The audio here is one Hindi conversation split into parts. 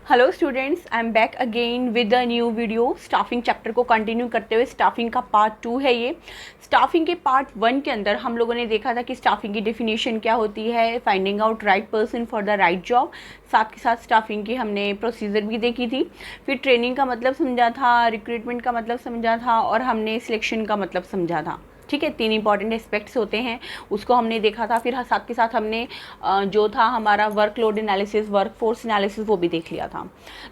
Hello students, I am back again with a new video. Staffing chapter को कंटिन्यू करते हुए स्टाफिंग का पार्ट 2 है ये। स्टाफिंग के पार्ट 1 के अंदर हम लोगों ने देखा था कि स्टाफिंग की डेफिनेशन क्या होती है, finding out right person for the right job. साथ के साथ स्टाफिंग की हमने प्रोसीजर भी देखी थी, फिर ट्रेनिंग का मतलब समझा था, रिक्रूटमेंट का मतलब समझा था और हमने सिलेक्शन का मतलब समझा था। ठीक है, 3 इंपॉर्टेंट एस्पेक्ट्स होते हैं, उसको हमने देखा था। फिर साथ के साथ हमने जो था हमारा वर्कलोड एनालिसिस, वर्कफोर्स एनालिसिस, वो भी देख लिया था।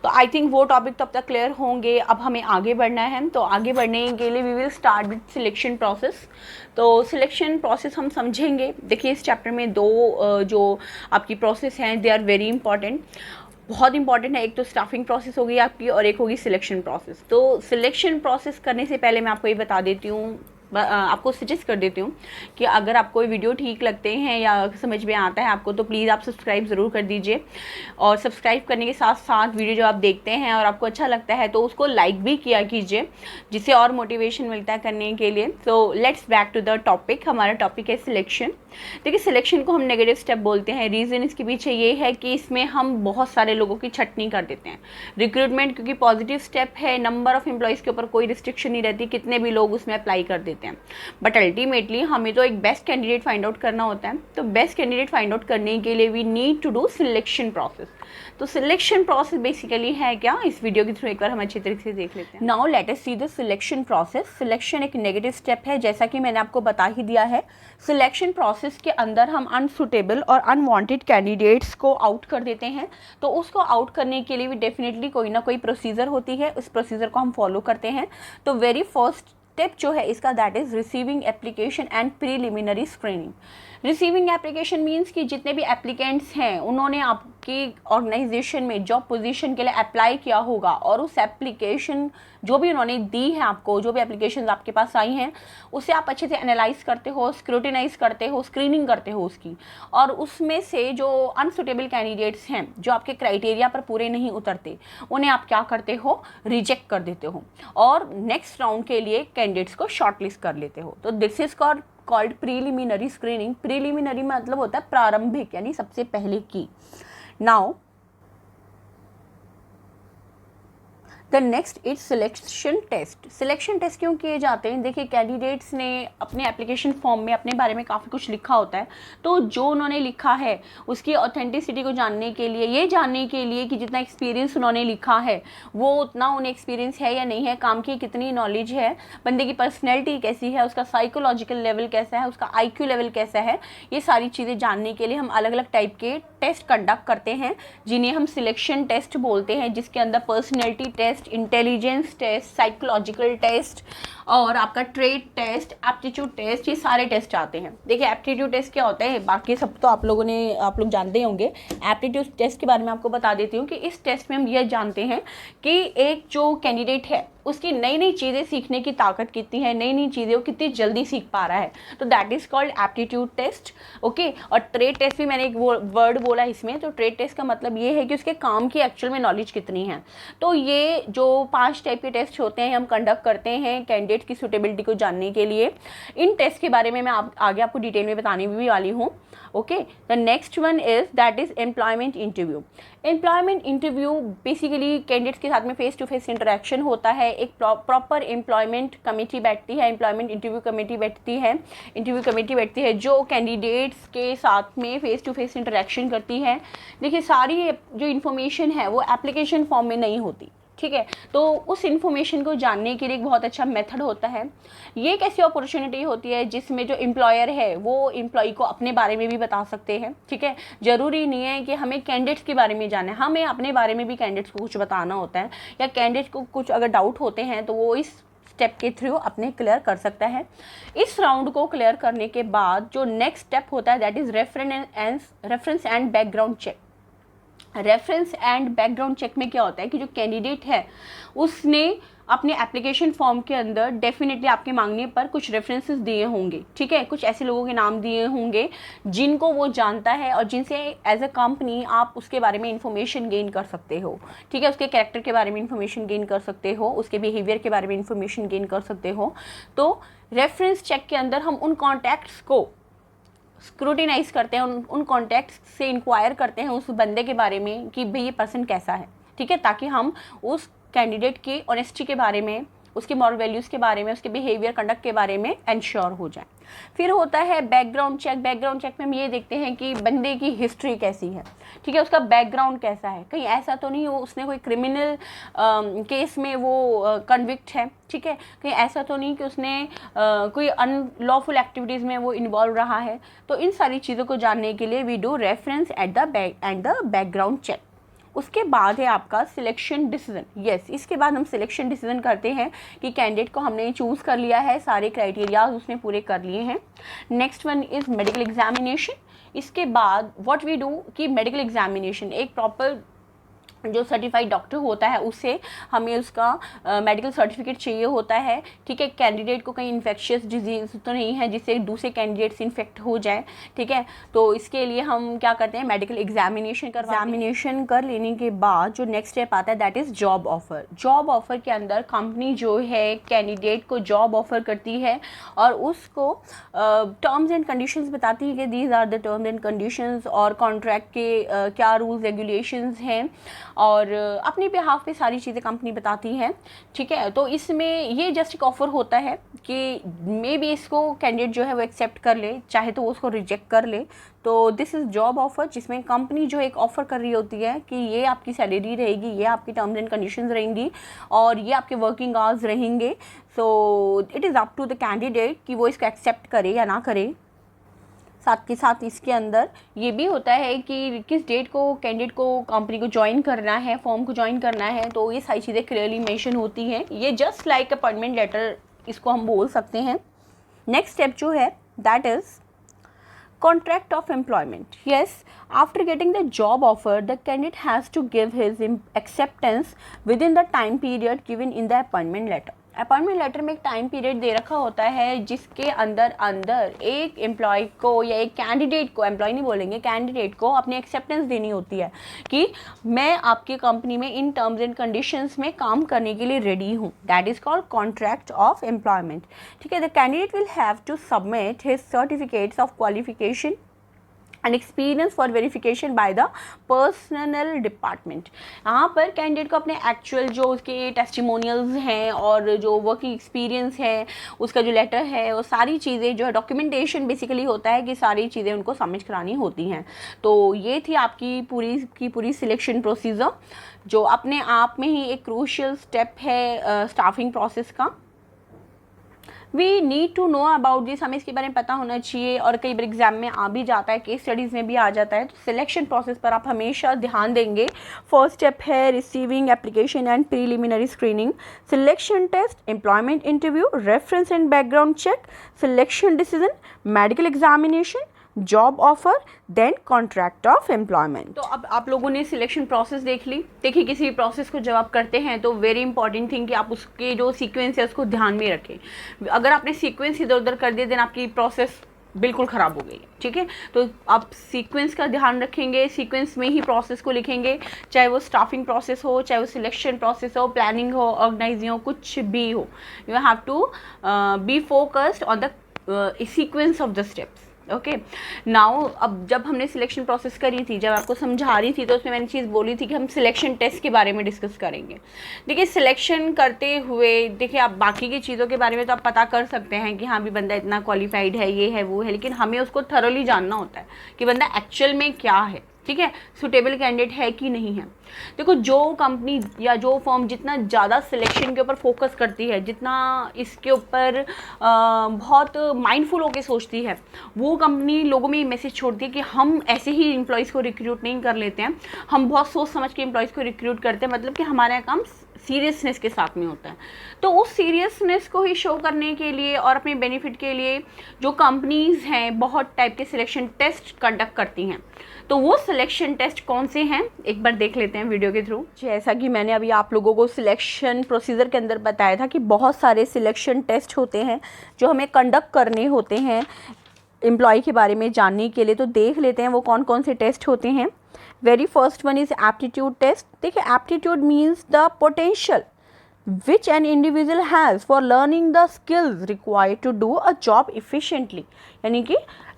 तो आई थिंक वो टॉपिक तब तक क्लियर होंगे। अब हमें आगे बढ़ना है, तो आगे बढ़ने के लिए we will start with selection process. तो सिलेक्शन प्रोसेस हम समझेंगे। देखिए, इस चैप्टर में दो जो आपकी प्रोसेस हैं दे आर वेरी इंपॉर्टेंट, बहुत इंपॉर्टेंट है। एक तो स्टाफिंग प्रोसेस होगी आपकी और एक होगी सिलेक्शन प्रोसेस। तो सिलेक्शन प्रोसेस करने से पहले मैं आपको ये बता देती हूँ, आपको सजेस्ट कर देती हूँ कि अगर आपको ये वीडियो ठीक लगते हैं या समझ में आता है आपको, तो प्लीज़ आप सब्सक्राइब ज़रूर कर दीजिए। और सब्सक्राइब करने के साथ साथ वीडियो जो आप देखते हैं और आपको अच्छा लगता है तो उसको लाइक भी किया कीजिए, जिससे और मोटिवेशन मिलता है करने के लिए। तो let's back to the topic. हमारा टॉपिक है सिलेक्शन। देखिए, सिलेक्शन को हम नेगेटिव स्टेप बोलते हैं। रीज़न इसके पीछे ये है कि इसमें हम बहुत सारे लोगों की छटनी कर देते हैं। रिक्रूटमेंट क्योंकि पॉजिटिव स्टेप है, नंबर ऑफ एम्प्लॉयज़ के ऊपर कोई रिस्ट्रिक्शन नहीं रहती, कितने भी लोग उसमें अप्लाई कर देते हैं। बट अल्टीमेटली हमें तो एक बेस्ट कैंडिडेट फाइंड आउट करना होता है। तो बेस्ट कैंडिडेट फाइंड आउट करने के लिए we need to do selection process. तो सिलेक्शन प्रोसेस बेसिकली है क्या, इस वीडियो के थ्रू एक बार हम अच्छी तरीके से देख लेते हैं। Now let us see the selection process. Selection एक नेगेटिव स्टेप है, जैसा कि मैंने आपको बता ही दिया है। सिलेक्शन प्रोसेस के अंदर हम अनसुटेबल और अनवांटेड कैंडिडेट्स को आउट कर देते हैं। तो उसको आउट करने के लिए भी डेफिनेटली कोई ना कोई प्रोसीजर होती है, उस प्रोसीजर को हम फॉलो करते हैं। तो वेरी फर्स्ट स्टेप जो है इसका, that is receiving application and preliminary screening. Receiving application means कि जितने भी एप्लीकेंट्स हैं उन्होंने आपकी ऑर्गेनाइजेशन में जॉब पोजीशन के लिए अप्लाई किया होगा, और उस एप्लीकेशन जो भी उन्होंने दी है आपको, जो भी एप्लीकेशन आपके पास आई हैं, उसे आप अच्छे से एनालाइज करते हो, स्क्रूटिनाइज करते हो, स्क्रीनिंग करते हो उसकी। और उसमें से जो अनसुटेबल कैंडिडेट्स हैं, जो आपके क्राइटेरिया पर पूरे नहीं उतरते, उन्हें आप क्या करते हो, रिजेक्ट कर देते हो और नेक्स्ट राउंड के लिए कैंडिडेट्स को शॉर्टलिस्ट कर लेते हो। तो this is called preliminary screening. Preliminary मतलब होता है प्रारंभिक, यानी सबसे पहले की। Now the next is selection test. Selection test क्यों किए जाते हैं? देखिए, कैंडिडेट्स ने अपने एप्लीकेशन फॉर्म में अपने बारे में काफ़ी कुछ लिखा होता है। तो जो उन्होंने लिखा है उसकी ऑथेंटिसिटी को जानने के लिए, ये जानने के लिए कि जितना एक्सपीरियंस उन्होंने लिखा है वो उतना उन्हें एक्सपीरियंस है या नहीं है, काम की कितनी नॉलेज है, बंदे की पर्सनैलिटी कैसी है, उसका साइकोलॉजिकल लेवल कैसा है, उसका IQ लेवल कैसा है, ये सारी चीज़ें जानने के लिए हम अलग अलग टाइप के टेस्ट कंडक्ट करते हैं, जिन्हें हम सिलेक्शन टेस्ट बोलते हैं, जिसके अंदर personality test, intelligence test, psychological test और आपका ट्रेड टेस्ट, एप्टीट्यूड टेस्ट, ये सारे टेस्ट आते हैं। देखिए, एप्टीट्यूड टेस्ट क्या होता है, बाकी सब तो आप लोग जानते होंगे। एप्टीट्यूड टेस्ट के बारे में आपको बता देती हूँ कि इस टेस्ट में हम ये जानते हैं कि एक जो कैंडिडेट है उसकी नई नई चीज़ें सीखने की ताकत कितनी है, नई नई चीज़ें वो कितनी जल्दी सीख पा रहा है। तो that is called aptitude test. Okay, और ट्रेड टेस्ट भी मैंने एक वर्ड बोला इसमें। तो ट्रेड टेस्ट का मतलब ये है कि उसके काम की एक्चुअल में नॉलेज कितनी है। तो ये जो 5 टाइप के टेस्ट होते हैं हम कंडक्ट करते हैं कैंडिडेट की सूटेबिलिटी को जानने के लिए। इन टेस्ट के बारे में मैं आगे आपको डिटेल में बताने भी वाली हूँ। Okay, the next one is that is employment interview. Employment interview basically candidates के साथ में फेस टू फेस इंटरेक्शन होता है। एक प्रॉपर एम्प्लॉयमेंट कमेटी बैठती है, एम्प्लॉयमेंट इंटरव्यू कमेटी बैठती है जो कैंडिडेट्स के साथ में फेस टू फेस इंटरेक्शन करती है। देखिए, सारी जो इन्फॉर्मेशन है वो एप्लीकेशन फॉर्म में नहीं होती, ठीक है। तो उस इन्फॉर्मेशन को जानने के लिए एक बहुत अच्छा मेथड होता है। ये एक ऐसी अपॉर्चुनिटी होती है जिसमें जो एम्प्लॉयर है वो एम्प्लॉय को अपने बारे में भी बता सकते हैं, ठीक है। ज़रूरी नहीं है कि हमें कैंडिडेट्स के बारे में जानना है, हमें अपने बारे में भी कैंडिडेट्स को कुछ बताना होता है, या कैंडिडेट को कुछ अगर डाउट होते हैं तो वो इस स्टेप के थ्रू अपने क्लियर कर सकता है। इस राउंड को क्लियर करने के बाद जो नेक्स्ट स्टेप होता है that is reference and background check. Reference and background check में क्या होता है कि जो कैंडिडेट है उसने अपने एप्लीकेशन फॉर्म के अंदर डेफिनेटली आपके मांगने पर कुछ रेफरेंसेस दिए होंगे, ठीक है। कुछ ऐसे लोगों के नाम दिए होंगे जिनको वो जानता है और जिनसे एज अ कंपनी आप उसके बारे में इंफॉर्मेशन गेन कर सकते हो, ठीक है। उसके कैरेक्टर के बारे में इंफॉर्मेशन गेन कर सकते हो, उसके बिहेवियर के बारे में इंफॉर्मेशन गेन कर सकते हो। तो रेफरेंस चेक के अंदर हम उन कॉन्टैक्ट्स को स्क्रूटिनाइज करते हैं, उन कॉन्टैक्ट्स से इंक्वायर करते हैं उस बंदे के बारे में कि भाई ये पर्सन कैसा है, ठीक है, ताकि हम उस कैंडिडेट की ऑनेस्टी के बारे में, उसके मॉरल वैल्यूज़ के बारे में, उसके बिहेवियर कंडक्ट के बारे में एंश्योर हो जाए। फिर होता है बैकग्राउंड चेक। बैकग्राउंड चेक में हम ये देखते हैं कि बंदे की हिस्ट्री कैसी है, ठीक है, उसका बैकग्राउंड कैसा है, कहीं ऐसा तो नहीं हो उसने कोई क्रिमिनल केस में वो कन्विक्ट है, ठीक है, कहीं ऐसा तो नहीं कि उसने कोई अनलॉफुल एक्टिविटीज़ में वो इन्वॉल्व रहा है। तो इन सारी चीज़ों को जानने के लिए we do reference at the background check. उसके बाद है आपका सिलेक्शन डिसीजन। यस, इसके बाद हम सिलेक्शन डिसीजन करते हैं कि कैंडिडेट को हमने चूज़ कर लिया है, सारे क्राइटेरियाज उसने पूरे कर लिए हैं। Next one is medical examination. इसके बाद व्हाट वी डू कि मेडिकल एग्जामिनेशन, एक प्रॉपर जो सर्टिफाइड डॉक्टर होता है उससे हमें उसका मेडिकल सर्टिफिकेट चाहिए होता है, ठीक है। कैंडिडेट को कहीं इन्फेक्शियस डिजीज़ तो नहीं है जिससे दूसरे कैंडिडेट से इन्फेक्ट हो जाए, ठीक है। तो इसके लिए हम क्या करते हैं, मेडिकल एग्जामिनेशन कर लेने के बाद जो नेक्स्ट स्टेप आता है that is job offer. Job offer के अंदर कंपनी जो है कैंडिडेट को जॉब ऑफर करती है और उसको टर्म्स एंड कंडीशंस बताती है कि these are the terms and conditions, और कॉन्ट्रैक्ट के क्या रूल्स रेगुलेशंस हैं, और अपने बिहाफ पे सारी चीज़ें कंपनी बताती है, ठीक है। तो इसमें ये जस्ट एक ऑफ़र होता है कि मे बी इसको कैंडिडेट जो है वो एक्सेप्ट कर ले, चाहे तो वो उसको रिजेक्ट कर ले। तो दिस इज़ जॉब ऑफ़र, जिसमें कंपनी जो एक ऑफ़र कर रही होती है कि ये आपकी सैलरी रहेगी, ये आपकी टर्म्स एंड कंडीशंस रहेंगी, और ये आपके वर्किंग आवर्स रहेंगे। So it is up to the candidate कि वो इसको एक्सेप्ट करे या ना करे। साथ के साथ इसके अंदर ये भी होता है कि किस डेट को कैंडिडेट को कंपनी को ज्वाइन करना है, फॉर्म को ज्वाइन करना है, तो ये सारी चीज़ें क्लियरली मेंशन होती हैं। ये जस्ट लाइक अपॉइंटमेंट लेटर इसको हम बोल सकते हैं। नेक्स्ट स्टेप जो है that is contract of employment. Yes, after getting the job offer, the candidate has to give his acceptance within the time period given in the appointment letter. Appointment letter में एक टाइम पीरियड दे रखा होता है जिसके अंदर एक एम्प्लॉय को या एक कैंडिडेट को, एम्प्लॉय नहीं बोलेंगे, कैंडिडेट को अपनी एक्सेप्टेंस देनी होती है कि मैं आपकी कंपनी में इन टर्म्स एंड कंडीशंस में काम करने के लिए रेडी हूँ। That is called contract of employment, ठीक है। The candidate will have to submit his certificates of qualification and experience for verification by the personal department. यहाँ पर कैंडिडेट को अपने एक्चुअल जो उसके टेस्टिमोनियल्स हैं और जो वर्किंग एक्सपीरियंस है, उसका जो लेटर है, वो सारी चीज़ें जो है डॉक्यूमेंटेशन बेसिकली होता है कि सारी चीज़ें उनको सबमिट करानी होती हैं। तो ये थी आपकी पूरी सिलेक्शन प्रोसीजर, जो अपने आप में ही एक क्रूशियल स्टेप है स्टाफिंग प्रोसेस का। We need to know about this, हमें इसके बारे में पता होना चाहिए, और कई बार एग्जाम में आ भी जाता है, केस स्टडीज़ में भी आ जाता है। तो सिलेक्शन प्रोसेस पर आप हमेशा ध्यान देंगे। फर्स्ट स्टेप है receiving application and preliminary screening, selection test, employment interview, reference and background check, selection decision, medical examination, job offer, then contract of employment. तो अब आप लोगों ने सिलेक्शन प्रोसेस देख ली। देखिए, किसी भी प्रोसेस को जब आप करते हैं तो वेरी इंपॉर्टेंट थिंग कि आप उसके जो सीक्वेंस है उसको ध्यान में रखें। अगर आपने सीक्वेंस इधर उधर कर दिया देन आपकी प्रोसेस बिल्कुल ख़राब हो गई, ठीक है। तो आप सीक्वेंस का ध्यान रखेंगे, सीक्वेंस में ही प्रोसेस को लिखेंगे, चाहे वो स्टाफिंग प्रोसेस हो, चाहे वो सिलेक्शन प्रोसेस हो, प्लानिंग हो, ऑर्गेनाइजिंग हो, कुछ भी हो। You have to be focused on the sequence of the steps. Okay, now अब जब हमने सिलेक्शन प्रोसेस करी थी, जब आपको समझा रही थी, तो उसमें मैंने चीज़ बोली थी कि हम सिलेक्शन टेस्ट के बारे में डिस्कस करेंगे। देखिए, सिलेक्शन करते हुए देखिए आप बाकी की चीज़ों के बारे में तो आप पता कर सकते हैं कि हाँ भी बंदा इतना क्वालिफाइड है, ये है, वो है, लेकिन हमें उसको थरोली जानना होता है कि बंदा एक्चुअल में क्या है, ठीक है, सुटेबल कैंडिडेट है कि नहीं है। देखो, जो कंपनी या जो फर्म जितना ज़्यादा सिलेक्शन के ऊपर फोकस करती है, जितना इसके ऊपर बहुत माइंडफुल होकर सोचती है, वो कंपनी लोगों में ये मैसेज छोड़ती है कि हम ऐसे ही एम्प्लॉयज़ को रिक्रूट नहीं कर लेते हैं, हम बहुत सोच समझ के एम्प्लॉयज़ को रिक्रूट करते हैं, मतलब कि हमारा काम सीरियसनेस के साथ में होता है। तो उस सीरियसनेस को ही शो करने के लिए और अपने बेनिफिट के लिए जो कंपनीज़ हैं बहुत टाइप के सिलेक्शन टेस्ट कंडक्ट करती हैं। तो वो सिलेक्शन टेस्ट कौन से हैं एक बार देख लेते हैं वीडियो के थ्रू। जैसा कि मैंने अभी आप लोगों को सिलेक्शन प्रोसीजर के अंदर बताया था कि बहुत सारे सिलेक्शन टेस्ट होते हैं जो हमें कंडक्ट करने होते हैं एम्प्लॉय के बारे में जानने के लिए। तो देख लेते हैं वो कौन कौन से टेस्ट होते हैं। Very first one is aptitude test. देखिए, aptitude means the potential which an individual has for learning the skills required to do a job efficiently। यानी कि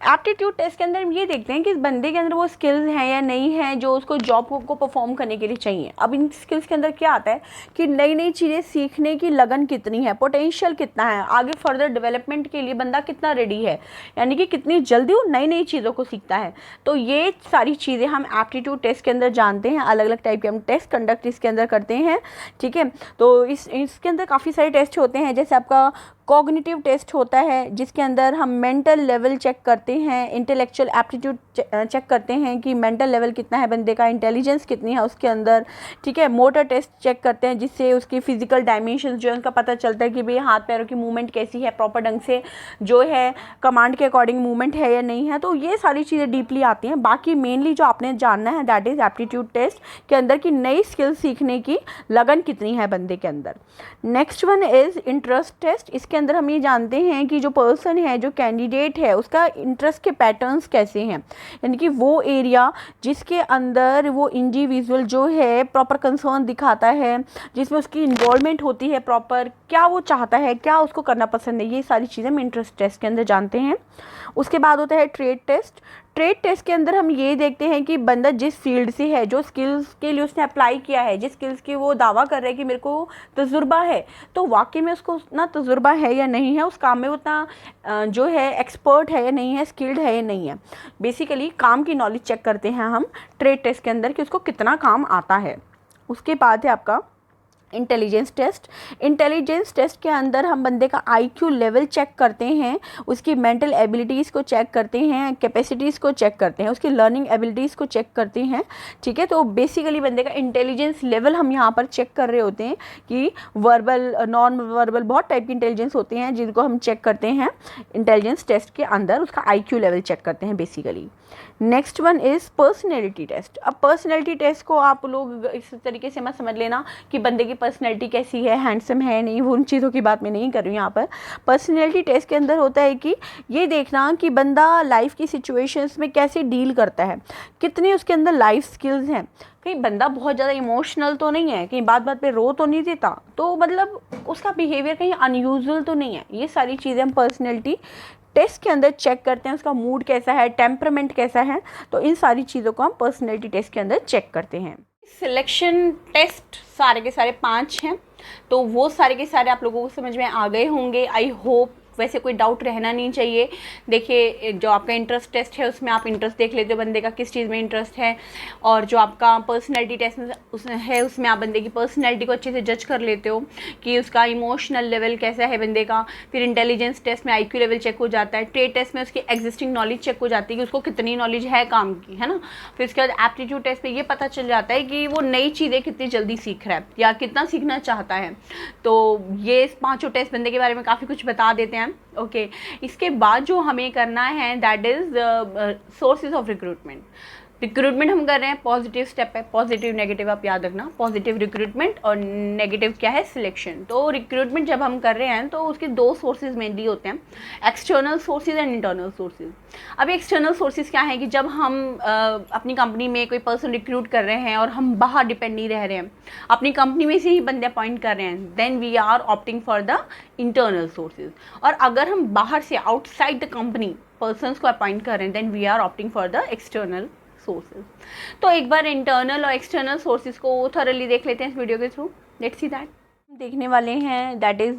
एप्टीट्यूड टेस्ट के अंदर हम ये देखते हैं कि इस बंदे के अंदर वो स्किल्स हैं या नहीं है जो उसको जॉब को परफॉर्म करने के लिए चाहिए। अब इन स्किल्स के अंदर क्या आता है कि नई नई चीज़ें सीखने की लगन कितनी है, पोटेंशियल कितना है, आगे फर्दर डेवलपमेंट के लिए बंदा कितना रेडी है, यानी कि कितनी जल्दी वो नई नई चीज़ों को सीखता है। तो ये सारी चीज़ें हम एप्टीट्यूड टेस्ट के अंदर जानते हैं। अलग अलग टाइप के हम टेस्ट कंडक्ट इसके अंदर करते हैं, ठीक है। तो इसके अंदर काफ़ी सारे टेस्ट होते हैं, जैसे आपका कॉग्निटिव टेस्ट होता है जिसके अंदर हम मेंटल लेवल चेक करते हैं, इंटेलेक्चुअल एप्टीट्यूड चेक करते हैं कि मेंटल लेवल कितना है बंदे का, इंटेलिजेंस कितनी है उसके अंदर, ठीक है। मोटर टेस्ट चेक करते हैं जिससे उसकी फिजिकल डायमेंशंस जो है उनका पता चलता है कि भाई हाथ पैरों की मूवमेंट कैसी है, प्रॉपर ढंग से जो है कमांड के अकॉर्डिंग मूवमेंट है या नहीं है। तो ये सारी चीज़ें डीपली आती हैं। बाकी मेनली जो आपने जानना है दैट इज़ एप्टीट्यूड टेस्ट के अंदर की नई स्किल सीखने की लगन कितनी है बंदे के अंदर। Next one is interest test. इसके अंदर हम ये जानते हैं कि जो पर्सन है, जो कैंडिडेट है, उसका इंटरेस्ट के पैटर्न्स कैसे हैं, यानी कि वो एरिया जिसके अंदर वो इंडिविजुअल जो है प्रॉपर कंसर्न दिखाता है, जिसमें उसकी इन्वॉल्वमेंट होती है प्रॉपर, क्या वो चाहता है, क्या उसको करना पसंद है, ये सारी चीज़ें हम इंटरेस्ट टेस्ट के अंदर जानते हैं। उसके बाद होता है ट्रेड टेस्ट। ट्रेड टेस्ट के अंदर हम ये देखते हैं कि बंदा जिस फील्ड से है, जो स्किल्स के लिए उसने अप्लाई किया है, जिस स्किल्स की वो दावा कर रहा है कि मेरे को तजुर्बा है, तो वाकई में उसको उतना तजुर्बा है या नहीं है, उस काम में उतना जो है एक्सपर्ट है या नहीं है, स्किल्ड है या नहीं है। बेसिकली काम की नॉलेज चेक करते हैं हम ट्रेड टेस्ट के अंदर कि उसको कितना काम आता है। उसके बाद है आपका इंटेलिजेंस टेस्ट। इंटेलिजेंस टेस्ट के अंदर हम बंदे का आईक्यू लेवल चेक करते हैं, उसकी मेंटल एबिलिटीज़ को चेक करते हैं, कैपेसिटीज़ को चेक करते हैं, उसकी लर्निंग एबिलिटीज़ को चेक करते हैं, ठीक है। तो बेसिकली बंदे का इंटेलिजेंस लेवल हम यहाँ पर चेक कर रहे होते हैं कि वर्बल, नॉन वर्बल, बहुत टाइप की इंटेलिजेंस होती हैं जिनको हम चेक करते हैं इंटेलिजेंस टेस्ट के अंदर, उसका आईक्यू लेवल चेक करते हैं basically. Next one is personality test. अब पर्सनैलिटी टेस्ट को आप लोग इस तरीके से मत समझ लेना कि बंदे की पर्सनैलिटी कैसी है, हैंडसम है नहीं, वो उन चीज़ों की बात मैं नहीं कर रही हूँ यहाँ पर। पर्सनैलिटी टेस्ट के अंदर होता है कि ये देखना कि बंदा लाइफ की सिचुएशंस में कैसे डील करता है, कितनी उसके अंदर लाइफ स्किल्स हैं, कहीं बंदा बहुत ज़्यादा इमोशनल तो नहीं है, कहीं बात बात पे रो तो नहीं देता, तो मतलब उसका बिहेवियर कहीं अनयूजुअल तो नहीं है। ये सारी चीज़ें हम पर्सनैलिटी टेस्ट के अंदर चेक करते हैं, उसका मूड कैसा है, टेम्परामेंट कैसा है, तो इन सारी चीज़ों को हम पर्सनैलिटी टेस्ट के अंदर चेक करते हैं। सिलेक्शन टेस्ट सारे के सारे 5 हैं, तो वो सारे के सारे आप लोगों को समझ में आ गए होंगे, आई होप। वैसे कोई डाउट रहना नहीं चाहिए। देखिए, जो आपका इंटरेस्ट टेस्ट है उसमें आप इंटरेस्ट देख लेते हो बंदे का किस चीज़ में इंटरेस्ट है, और जो आपका पर्सनैलिटी टेस्ट है उसमें आप बंदे की पर्सनैलिटी को अच्छे से जज कर लेते हो कि उसका इमोशनल लेवल कैसा है बंदे का। फिर इंटेलिजेंस टेस्ट में आईक्यू लेवल चेक हो जाता है। ट्रेड टेस्ट में उसकी एग्जिस्टिंग नॉलेज चेक हो जाती है कि उसको कितनी नॉलेज है काम की, है ना। फिर उसके बाद एप्टीट्यूड टेस्ट में ये पता चल जाता है कि वो नई चीज़ें कितनी जल्दी सीख रहा है या कितना सीखना चाहता है। तो ये 5 टेस्ट बंदे के बारे में काफ़ी कुछ बता देते हैं। ओके, इसके बाद जो हमें करना है that is sources of recruitment. Recruitment हम कर रहे हैं, पॉजिटिव स्टेप है, पॉजिटिव नेगेटिव आप याद रखना, पॉजिटिव रिक्रूटमेंट और नेगेटिव क्या है, सिलेक्शन। तो रिक्रूटमेंट जब हम कर रहे हैं तो उसके 2 सोर्सेज मेनली होते हैं, external sources and internal sources. अब एक्सटर्नल सोर्सेज क्या है कि जब हम अपनी कंपनी में कोई पर्सन रिक्रूट कर रहे हैं और हम बाहर डिपेंड नहीं रह रहे हैं, अपनी कंपनी में से ही बंदे अपॉइंट कर रहे हैं, then we are opting for the internal sources. और अगर हम बाहर से आउटसाइड द कंपनी पर्सनस को अपॉइंट कर रहे हैं, then we are opting for the external sources. तो एक बार इंटरनल और एक्सटर्नल सोर्सेज को थॉरली देख लेते हैं इस वीडियो के थ्रू। Let's see that. देखने वाले हैं that is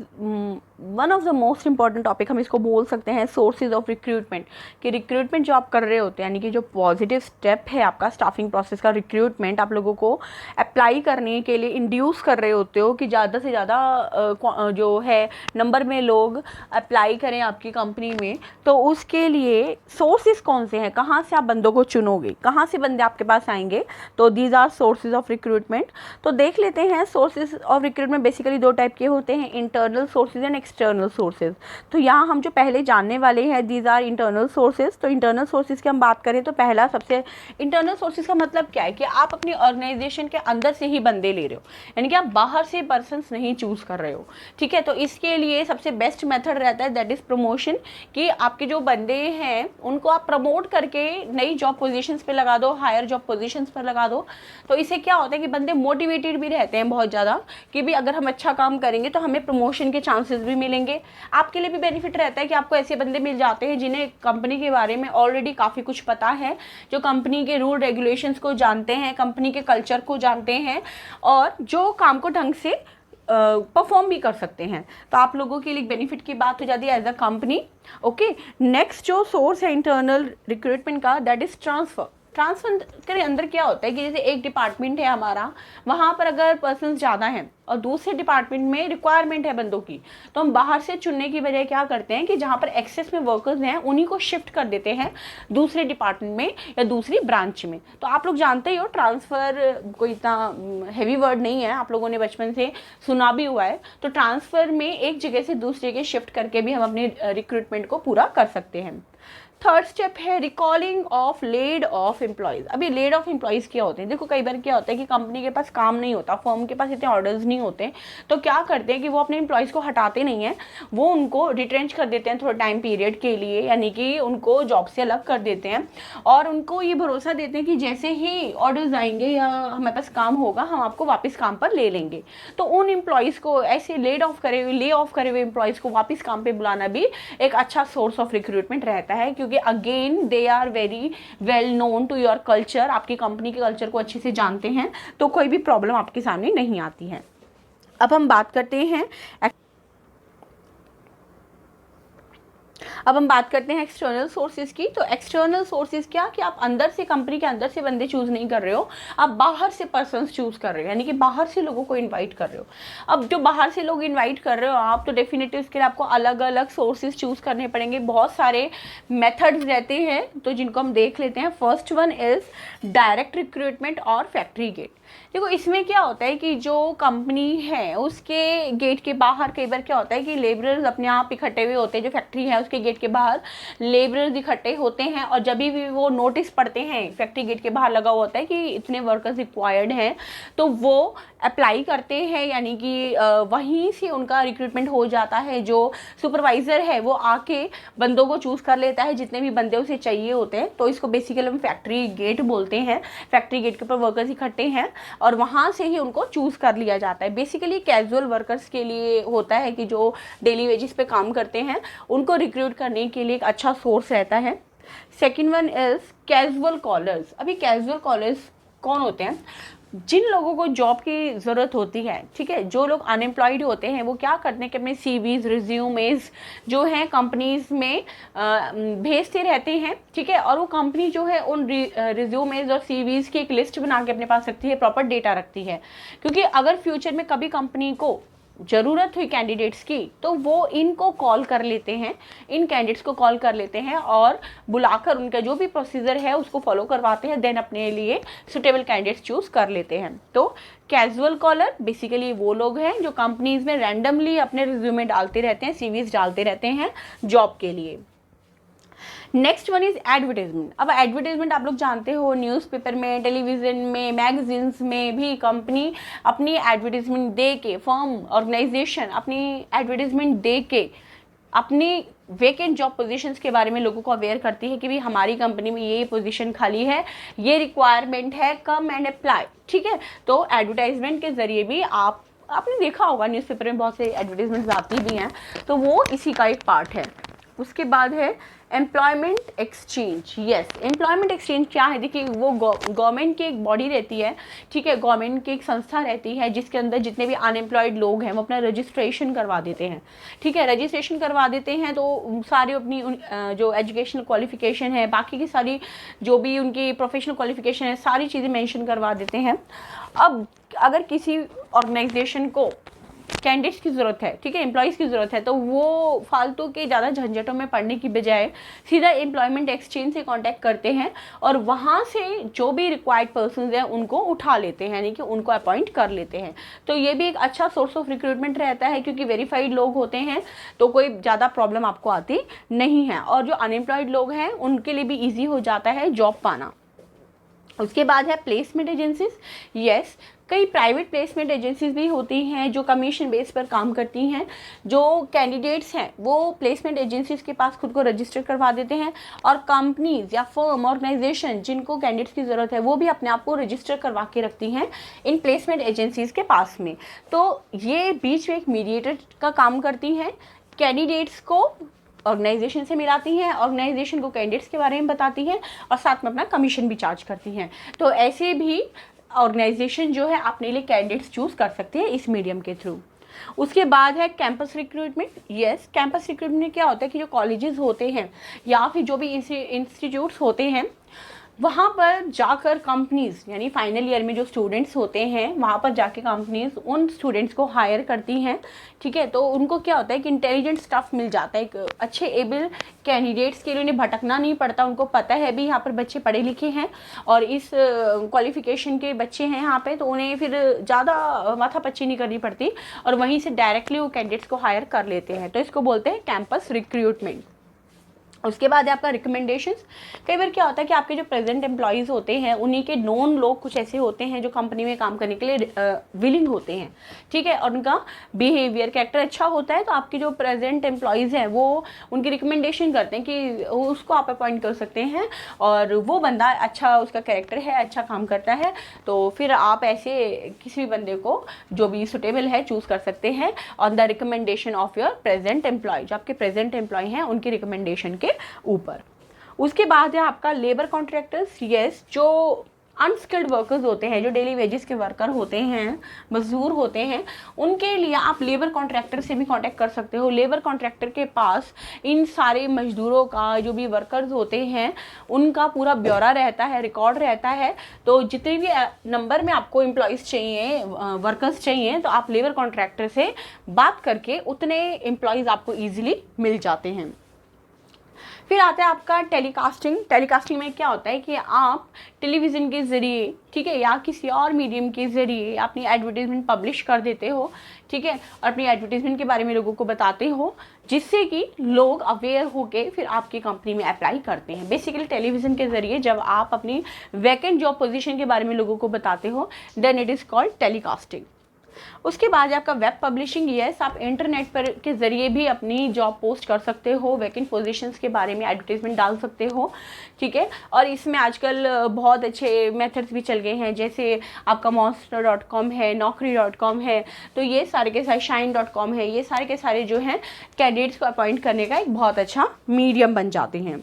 one of the most important topic, हम इसको बोल सकते हैं सोर्सेज ऑफ रिक्रूटमेंट। कि रिक्रूटमेंट जो आप कर रहे होते हैं, यानी कि जो पॉजिटिव स्टेप है आपका स्टाफिंग प्रोसेस का, रिक्रूटमेंट आप लोगों को अप्लाई करने के लिए इंड्यूस कर रहे होते हो कि ज़्यादा से ज़्यादा जो है नंबर में लोग अप्लाई करें आपकी कंपनी में। तो उसके लिए सोर्सेज कौन से हैं, कहाँ से आप बंदों को चुनोगे, कहाँ से बंदे आपके पास आएंगे, तो these are sources of recruitment. तो देख लेते हैं sources of recruitment basically 2 type के होते हैं, internal sources and external sources. तो यहाँ हम जो पहले जानने वाले हैं दीज आर इंटरनल सोर्सेज। तो इंटरनल सोर्सेज की हम बात करें तो पहला सबसे इंटरनल सोर्सेज का मतलब क्या है कि आप अपनी ऑर्गेनाइजेशन के अंदर से ही बंदे ले रहे हो, यानी कि आप बाहर से पर्सन्स नहीं चूज कर रहे हो, ठीक है। तो इसके लिए सबसे बेस्ट मेथड रहता है दैट इज प्रमोशन, कि आपके जो बंदे हैं उनको आप प्रमोट करके नई जॉब पोजीशंस पे लगा दो, हायर जॉब पोजीशंस पर लगा दो। तो इससे क्या होता है कि बंदे मोटिवेटेड भी रहते हैं बहुत ज़्यादा कि भी अगर हम अच्छा काम करेंगे तो हमें प्रमोशन के चांसेस भी मिलेंगे। आपके लिए भी बेनिफिट रहता है कि आपको ऐसे बंदे मिल जाते हैं जिन्हें कंपनी के बारे में ऑलरेडी काफ़ी कुछ पता है, जो कंपनी के रूल रेगुलेशंस को जानते हैं, कंपनी के कल्चर को जानते हैं और जो काम को ढंग से परफॉर्म भी कर सकते हैं। तो आप लोगों के लिए बेनिफिट की बात हो जाती है as a company. Okay, next जो सोर्स है इंटरनल रिक्रूटमेंट का, दैट इज ट्रांसफ़र। ट्रांसफर के अंदर क्या होता है कि जैसे एक डिपार्टमेंट है हमारा, वहाँ पर अगर पर्सन ज़्यादा हैं और दूसरे डिपार्टमेंट में रिक्वायरमेंट है बंदों की, तो हम बाहर से चुनने की बजाय क्या करते हैं कि जहाँ पर एक्सेस में वर्कर्स हैं उन्हीं को शिफ्ट कर देते हैं दूसरे डिपार्टमेंट में या दूसरी ब्रांच में। तो आप लोग जानते ही हो ट्रांसफ़र कोई इतना हैवी वर्ड नहीं है, आप लोगों ने बचपन से सुना भी हुआ है। तो ट्रांसफ़र में एक जगह से दूसरे के शिफ्ट करके भी हम अपने रिक्रूटमेंट को पूरा कर सकते हैं। थर्ड स्टेप है recalling of laid off employees. अभी लेड ऑफ एम्प्लॉयज़ क्या होते हैं? देखो कई बार क्या होता है कि कंपनी के पास काम नहीं होता, फर्म के पास इतने ऑर्डर्स नहीं होते, तो क्या करते हैं कि वो अपने एम्प्लॉयज़ को हटाते नहीं हैं, वो उनको रिट्रेंच कर देते हैं थोड़ा टाइम पीरियड के लिए, यानी कि उनको जॉब से अलग कर देते हैं और उनको ये भरोसा देते हैं कि जैसे ही ऑर्डर्स आएंगे या हमारे पास काम होगा हम आपको वापस काम पर ले लेंगे। तो उन एम्प्लॉयज़ को ऐसे ले ऑफ करे हुए एम्प्लॉयज़ को वापस काम पर बुलाना भी एक अच्छा सोर्स ऑफ रिक्रूटमेंट रहता है, क्योंकि again they are very well known to your culture, आपकी कंपनी के कल्चर को अच्छे से जानते हैं, तो कोई भी प्रॉब्लम आपके सामने नहीं आती है। अब हम बात करते हैं एक्सटर्नल सोर्सेज की। तो एक्सटर्नल सोर्सेज क्या कि आप अंदर से, कंपनी के अंदर से बंदे चूज़ नहीं कर रहे हो, आप बाहर से पर्सन्स चूज़ कर रहे हो, यानी कि बाहर से लोगों को इनवाइट कर रहे हो। अब जो बाहर से लोग इनवाइट कर रहे हो आप, तो डेफिनेटली उसके लिए आपको अलग अलग सोर्सेज चूज़ करने पड़ेंगे। बहुत सारे मेथड्स रहते हैं तो जिनको हम देख लेते हैं। First one is direct recruitment और फैक्ट्री गेट। देखो इसमें क्या होता है कि जो कंपनी है उसके गेट के बाहर कई बार क्या होता है कि लेबरर्स अपने आप इकट्ठे हुए होते हैं, जो फैक्ट्री है उसके गेट के बाहर लेबरर्स इकट्ठे होते हैं और जब भी वो नोटिस पढ़ते हैं, फैक्ट्री गेट के बाहर लगा हुआ होता है कि इतने वर्कर्स रिक्वायर्ड हैं, तो वो अप्लाई करते हैं, यानी कि वहीं से उनका रिक्रूटमेंट हो जाता है। जो सुपरवाइज़र है वो आके बंदों को चूज़ कर लेता है जितने भी बंदे उसे चाहिए होते हैं। तो इसको बेसिकली हम फैक्ट्री गेट बोलते हैं। फैक्ट्री गेट के ऊपर वर्कर्स इकट्ठे हैं और वहाँ से ही उनको चूज़ कर लिया जाता है। बेसिकली कैजुअल वर्कर्स के लिए होता है कि जो डेली वेजेस पे काम करते हैं उनको रिक्रूट करने के लिए एक अच्छा सोर्स रहता है। Second one is casual callers. अभी कैजुअल कॉलर्स कौन होते हैं? जिन लोगों को जॉब की ज़रूरत होती है, ठीक है, जो लोग अनएम्प्लॉयड होते हैं वो क्या करते हैं कि अपने सीवीज़, रिज्यूमेज़ जो हैं कंपनीज़ में भेजते रहते हैं, ठीक है, और वो कंपनी जो है उन रिज्यूमेज़ और सीवीज़ की एक लिस्ट बना के अपने पास रखती है, प्रॉपर डेटा रखती है, क्योंकि अगर फ्यूचर में कभी कंपनी को ज़रूरत हुई कैंडिडेट्स की तो वो इनको कॉल कर लेते हैं, इन कैंडिडेट्स को कॉल कर लेते हैं और बुलाकर उनका जो भी प्रोसीजर है उसको फॉलो करवाते हैं, देन अपने लिए सुटेबल कैंडिडेट्स चूज़ कर लेते हैं। तो कैजुअल कॉलर बेसिकली वो लोग हैं जो कंपनीज़ में रैंडमली अपने रिज्यूमे डालते रहते हैं, सीवीज़ डालते रहते हैं जॉब के लिए। Next one is advertisement. अब एडवर्टाइजमेंट आप लोग जानते हो, न्यूज़पेपर में, टेलीविज़न में, मैगजीन्स में भी कंपनी अपनी एडवर्टाइजमेंट दे के, फर्म ऑर्गेनाइजेशन अपनी एडवर्टाइजमेंट दे के अपनी वेकेंट जॉब पोजीशंस के बारे में लोगों को अवेयर करती है कि भी हमारी कंपनी में ये पोजीशन खाली है, ये रिक्वायरमेंट है, कम एंड अप्लाई, ठीक है। तो एडवर्टाइजमेंट के ज़रिए भी आपने देखा होगा न्यूज़पेपर में बहुत से एडवर्टाइजमेंट्स आती भी हैं, तो वो इसी का एक पार्ट है। उसके बाद है employment exchange. Yes, employment exchange क्या है? देखिए वो गवर्नमेंट की एक बॉडी रहती है, ठीक है, गवर्नमेंट की एक संस्था रहती है जिसके अंदर जितने भी अनएम्प्लॉयड लोग हैं वो अपना रजिस्ट्रेशन करवा देते हैं, ठीक है, रजिस्ट्रेशन करवा देते हैं तो सारी अपनी जो एजुकेशनल क्वालिफिकेशन है, बाकी की सारी जो भी उनकी प्रोफेशनल क्वालिफिकेशन है, सारी चीज़ें मेंशन करवा देते हैं। अब अगर किसी ऑर्गेनाइजेशन को कैंडिडेट्स की ज़रूरत है, ठीक है, एम्प्लॉयज़ की ज़रूरत है, तो वो फालतू के ज़्यादा झंझटों में पड़ने की बजाय सीधा एम्प्लॉयमेंट एक्सचेंज से कांटेक्ट करते हैं और वहाँ से जो भी रिक्वायर्ड पर्सन्स हैं उनको उठा लेते हैं, यानी कि उनको अपॉइंट कर लेते हैं। तो ये भी एक अच्छा सोर्स ऑफ रिक्रूटमेंट रहता है, क्योंकि वेरीफाइड लोग होते हैं तो कोई ज़्यादा प्रॉब्लम आपको आती नहीं है, और जो अनएम्प्लॉयड लोग हैं उनके लिए भी ईजी हो जाता है जॉब पाना। उसके बाद है प्लेसमेंट एजेंसीज। यस, कई प्राइवेट प्लेसमेंट एजेंसीज भी होती हैं जो कमीशन बेस पर काम करती हैं। जो कैंडिडेट्स हैं वो प्लेसमेंट एजेंसीज के पास खुद को रजिस्टर करवा देते हैं, और कंपनीज या फर्म ऑर्गेनाइजेशन जिनको कैंडिडेट्स की ज़रूरत है वो भी अपने आप को रजिस्टर करवा के रखती हैं इन प्लेसमेंट एजेंसीज के पास में। तो ये बीच में एक मीडिएटर का काम करती हैं, कैंडिडेट्स को ऑर्गेनाइजेशन से मिलाती हैं, ऑर्गेनाइजेशन को कैंडिडेट्स के बारे में बताती हैं, और साथ में अपना कमीशन भी चार्ज करती हैं। तो ऐसे भी ऑर्गेनाइजेशन जो है अपने लिए कैंडिडेट्स चूज़ कर सकते हैं इस मीडियम के थ्रू। उसके बाद है campus recruitment. Yes, campus recruitment में क्या होता है कि जो कॉलेजेस होते हैं या फिर जो भी इंस्टीट्यूट्स होते हैं वहाँ पर जाकर कंपनीज यानी फाइनल ईयर में जो स्टूडेंट्स होते हैं वहाँ पर जाके कंपनीज उन स्टूडेंट्स को हायर करती हैं। ठीक है, तो उनको क्या होता है कि इंटेलिजेंट स्टाफ मिल जाता है, एक अच्छे एबल कैंडिडेट्स के लिए उन्हें भटकना नहीं पड़ता, उनको पता है भी यहाँ पर बच्चे पढ़े लिखे हैं और इस क्वालिफिकेशन के बच्चे हैं यहाँ पे, तो उन्हें फिर ज़्यादा माथापच्ची नहीं करनी पड़ती और वहीं से डायरेक्टली वो कैंडिडेट्स को हायर कर लेते हैं। तो इसको बोलते हैं कैंपस रिक्रूटमेंट। उसके बाद है आपका रिकमेंडेशंस। कई बार क्या होता है कि आपके जो प्रेजेंट एम्प्लॉयज़ होते हैं उन्हीं के नोन लोग कुछ ऐसे होते हैं जो कंपनी में काम करने के लिए विलिंग होते हैं। ठीक है, और उनका बिहेवियर कैरेक्टर अच्छा होता है, तो आपके जो प्रेजेंट एम्प्लॉयज़ हैं वो उनकी रिकमेंडेशन करते हैं कि उसको आप अपॉइंट कर सकते हैं और वो बंदा अच्छा, उसका कैरेक्टर है, अच्छा काम करता है, तो फिर आप ऐसे किसी भी बंदे को जो भी सुटेबल है चूज़ कर सकते हैं on the recommendation of your present employee. जो आपके प्रेजेंट एम्प्लॉय हैं उनकी रिकमेंडेशन के ऊपर। उसके बाद है आपका लेबर कॉन्ट्रैक्टर्स। यस, जो अनस्किल्ड वर्कर्स होते हैं, जो डेली वेजेस के वर्कर होते हैं, मजदूर होते हैं, उनके लिए आप लेबर कॉन्ट्रैक्टर से भी कांटेक्ट कर सकते हो। लेबर कॉन्ट्रैक्टर के पास इन सारे मजदूरों का, जो भी वर्कर्स होते हैं, उनका पूरा ब्यौरा रहता है, रिकॉर्ड रहता है। तो जितने भी नंबर में आपको एम्प्लॉयज़ चाहिए, वर्कर्स चाहिए, तो आप लेबर कॉन्ट्रैक्टर से बात करके उतने एम्प्लॉयज़ आपको ईजिली मिल जाते हैं। फिर आता है आपका टेलीकास्टिंग। टेलीकास्टिंग में क्या होता है कि आप टेलीविज़न के ज़रिए, ठीक है, या किसी और मीडियम के ज़रिए अपनी एडवर्टीज़मेंट पब्लिश कर देते हो। ठीक है, और अपनी एडवर्टीज़मेंट के बारे में लोगों को बताते हो, जिससे कि लोग अवेयर होके फिर आपकी कंपनी में अप्लाई करते हैं। बेसिकली टेलीविज़न के ज़रिए जब आप अपनी वैकेंट जॉब पोजीशन के बारे में लोगों को बताते हो, then it is called telecasting. उसके बाद आपका वेब पब्लिशिंग। यस, आप इंटरनेट पर के ज़रिए भी अपनी जॉब पोस्ट कर सकते हो, वैकेंट पोजीशंस के बारे में एडवर्टीजमेंट डाल सकते हो। ठीक है, और इसमें आजकल बहुत अच्छे मेथड्स भी चल गए हैं, जैसे आपका monster.com है, naukri.com है, तो ये सारे के सारे shine.com है, ये सारे के सारे जो हैं कैंडिडेट्स को अपॉइंट करने का एक बहुत अच्छा मीडियम बन जाते हैं।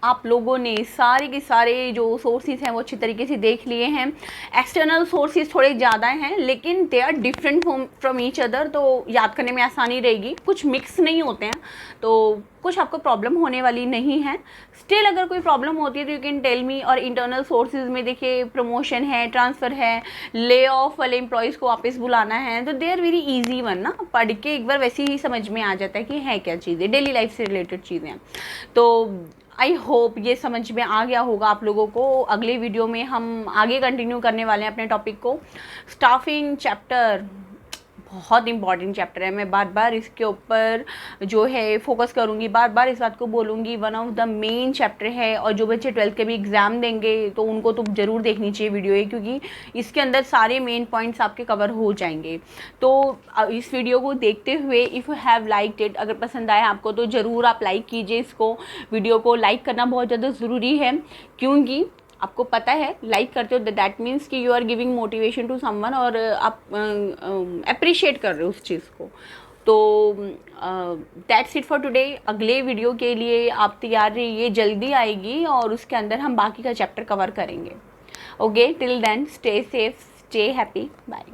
आप लोगों ने सारे के सारे जो सोर्सेज हैं वो अच्छी तरीके से देख लिए हैं। एक्सटर्नल सोर्सेज थोड़े ज़्यादा हैं लेकिन they are different from each other, तो याद करने में आसानी रहेगी। कुछ मिक्स नहीं होते हैं तो कुछ आपको प्रॉब्लम होने वाली नहीं है। स्टिल अगर कोई प्रॉब्लम होती है तो यू कैन टेल मी। और इंटरनल सोर्सेज में देखिए प्रमोशन है, ट्रांसफ़र है, ले ऑफ वाले एम्प्लॉयज़ को वापस बुलाना है, तो they are very easy one ना, पढ़ के एक बार वैसे ही समझ में आ जाता है कि है क्या चीज़ें, डेली लाइफ से रिलेटेड चीज़ें। तो आई होप ये समझ में आ गया होगा आप लोगों को। अगले वीडियो में हम आगे कंटिन्यू करने वाले हैं अपने टॉपिक को। स्टाफिंग चैप्टर बहुत इंपॉर्टेंट चैप्टर है, मैं बार बार इसके ऊपर जो है फोकस करूँगी, बार बार इस बात को बोलूँगी। One of the main chapter है और जो बच्चे 12th के भी एग्ज़ाम देंगे तो उनको तो ज़रूर देखनी चाहिए वीडियो ये, क्योंकि इसके अंदर सारे मेन पॉइंट्स आपके कवर हो जाएंगे। तो इस वीडियो को देखते हुए if you have liked it, अगर पसंद आया आपको तो ज़रूर आप लाइक कीजिए इसको। वीडियो को लाइक करना बहुत ज़्यादा ज़रूरी है, क्योंकि आपको पता है लाइक करते हो दैट मीन्स कि you are giving motivation to someone और आप अप्रिशिएट कर रहे हो उस चीज़ को। तो दैट्स इट फॉर टुडे। अगले वीडियो के लिए आप तैयार रहिए, जल्दी आएगी और उसके अंदर हम बाकी का चैप्टर कवर करेंगे। Okay, till then stay safe, stay happy, bye.